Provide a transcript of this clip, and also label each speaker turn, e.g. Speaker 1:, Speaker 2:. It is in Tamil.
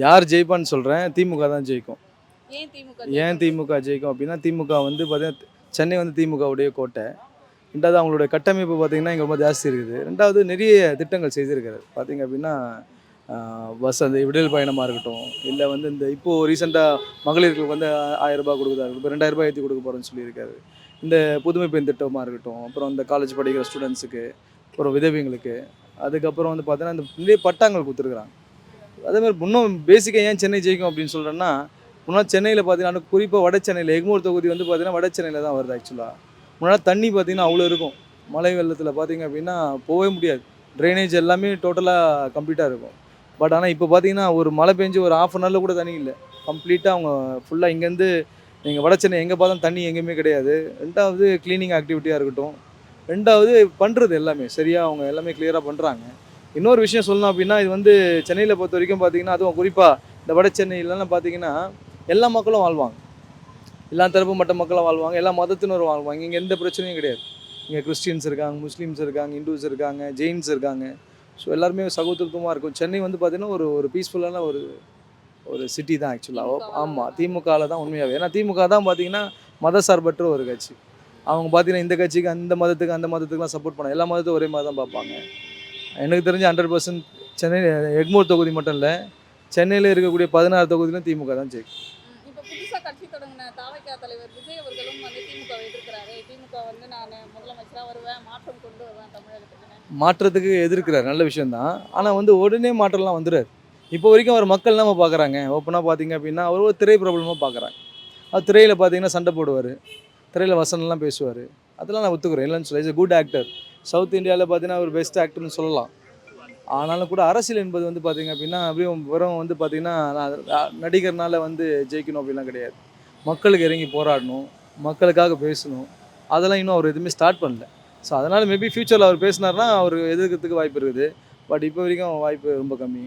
Speaker 1: யார் ஜெயிப்பான்னு சொல்கிறேன், திமுக தான் ஜெயிக்கும்.
Speaker 2: ஏன் திமுக
Speaker 1: ஏன்
Speaker 2: ஜெயிக்கும்னு
Speaker 1: திமுக
Speaker 2: சொல்றீங்க?
Speaker 1: ஜெயிக்கும் அப்படின்னா, திமுக வந்து பார்த்தீங்கன்னா, சென்னை வந்து திமுகவுடைய கோட்டை. 2வது அவங்களுடைய கட்டமைப்பு பார்த்தீங்கன்னா, இங்க ரொம்ப ஜாஸ்தி இருக்குது. 2வது நிறைய திட்டங்கள் செய்திருக்காரு. பார்த்தீங்க அப்படின்னா, பஸ் அந்த விடியல் பயணமா இருக்கட்டும், இல்ல வந்து இந்த இப்போ ரீசென்ட்டா மகளிருக்கு வந்து ரூ. 1000 கொடுக்குறதா இருக்கட்டும், இப்ப ரூ. 2000 ஏத்தி கொடுக்க போறேன்னு சொல்லியிருக்காரு. இந்த புதுமை பெண் திட்டமா இருக்கட்டும், அப்புறம் இந்த காலேஜ் படிக்கிற ஸ்டூடண்ட்ஸுக்கு, அப்புறம் விதவைங்களுக்கு, அதுக்கப்புறம் வந்து பார்த்தீங்கன்னா, இந்த நிறைய பட்டாங்கள் குடுத்துருக்காங்க. அதேமாதிரி இன்னும் பேசிக்கா ஏன் சென்னை ஜெயிக்கும் அப்படின்னு சொல்கிறேன்னா, முன்னாடி சென்னையில் பார்த்தீங்கன்னா, குறிப்பாக வட சென்னையில் எக்மோர் தொகுதி வந்து பார்த்தீங்கன்னா, வட சென்னையில் தான் வருது ஆக்சுவலா. முன்னாடி தண்ணி பார்த்தீங்கன்னா அவ்வளோ இருக்கும். மழை வெள்ளத்தில் பார்த்தீங்க அப்படின்னா போகவே முடியாது. ட்ரைனேஜ் எல்லாமே டோட்டலாக கம்ப்ளீட்டாக இருக்கும். பட் ஆனால் இப்போ பார்த்தீங்கன்னா, ஒரு மழை பெஞ்சு ஒரு 1/2 அன் ஹவர்ல கூட தண்ணி இல்ல. கம்ப்ளீட்டா அவங்க ஃபுல்லா இங்கேருந்து நீங்க வட சென்னை எங்கே பார்த்தாலும் தண்ணி எங்கேயுமே கிடையாது. 2வது கிளீனிங் ஆக்டிவிட்டியா இருக்கட்டும். 2வது பண்றது எல்லாமே சரியா அவங்க எல்லாமே கிளியரா பண்றாங்க. இன்னொரு விஷயம் சொல்லணும் அப்படின்னா, இது வந்து சென்னையில பொறுத்தவரைக்கும் பார்த்தீங்கன்னா, அதுவும் குறிப்பா இந்த வட சென்னையிலலாம் பார்த்தீங்கன்னா, எல்லா மக்களும் வாழ்வாங்க. எல்லா தரப்பு மட்ட மக்களும் வாழ்வாங்க. எல்லா மதத்தினரும் வாழ்வாங்க. இங்க எந்த பிரச்சனையும் கிடையாது. இங்க கிறிஸ்டியன்ஸ் இருக்காங்க, முஸ்லீம்ஸ் இருக்காங்க, இந்துஸ் இருக்காங்க, ஜெயின்ஸ் இருக்காங்க. ஸோ எல்லாருமே சகோதரத்துவமா இருக்கும். சென்னை வந்து பார்த்தீங்கன்னா, ஒரு ஒரு பீஸ்ஃபுல்லான ஒரு ஒரு சிட்டி தான் ஆக்சுவலா.
Speaker 2: திமுகவால
Speaker 1: ஆமா.
Speaker 2: தான்.
Speaker 1: திமுகல தான் உண்மையாவே. ஏன்னா திமுக தான் பார்த்தீங்கன்னா, மதசார்பற்ற ஒரு கட்சி. அவங்க பார்த்தீங்கன்னா, இந்த கட்சிக்கு, அந்த மதத்துக்கு, அந்த மதத்துக்குலாம் சப்போர்ட் பண்ண எல்லா மதத்தையும் ஒரே மாரி தான் பார்ப்பாங்க. எனக்கு தெரிஞ்சு 100% சென்னை எக்மோர் தொகுதி மட்டும் இல்ல. சென்னையில இருக்கக்கூடிய 16 தொகுதியிலும் திமுக தான் ஜெயிக்கும்.
Speaker 2: இப்ப புதுசா கட்சி தொடங்கின தாவேகா தலைவர் விஜய் அவர்களும் வந்து திமுகவை எதிர்க்கிறாரு. திமுக வந்து நானு முதலமைச்சரா வருவேன், மாற்றம் கொண்டு வருவேன் தமிழகத்துக்குன்னு.
Speaker 1: மாற்றத்துக்கு எதிர்க்கிறார். நல்ல விஷயம் தான். ஆனா வந்து உடனே மாற்றம்லாம் வந்துராது. இப்போ வரைக்கும் அவர் மக்கள் என்னம்மா பார்க்குறாங்க? ஓப்பனா பார்த்தீங்க அப்படின்னா, அவர் ஒரு திரை பிரபலமா பார்க்குறாங்க. அவர் திரையில பார்த்தீங்கன்னா சண்டை போடுவாரு. திரையில வசனம்லாம் பேசுவாரு. அதெல்லாம் நான் ஒத்துக்கிறேன். இல்லைன்னு சொல்லல. Is a good actor. South இந்தியால பார்த்தீங்கன்னா, அவர் பெஸ்ட் ஆக்டர்ன்னு சொல்லலாம். ஆனாலும் கூட அரசியல் என்பது வந்து பார்த்தீங்க அப்படின்னா, அப்படியே வெறும் வந்து பார்த்தீங்கன்னா, நடிகர்னால வந்து ஜெயிக்கணும் அப்படிலாம் கிடையாது. மக்களுக்கு இறங்கி போராடணும். மக்களுக்காக பேசணும். அதெல்லாம் இன்னும் அவர் எதுவுமே ஸ்டார்ட் பண்ணல. ஸோ அதனால மேபி ஃபியூச்சர்ல அவர் பேசினாருன்னா, அவரு எதிர்க்கிறதுக்கு வாய்ப்பு இருக்குது. பட் இப்போ வரைக்கும் வாய்ப்பு ரொம்ப கம்மி.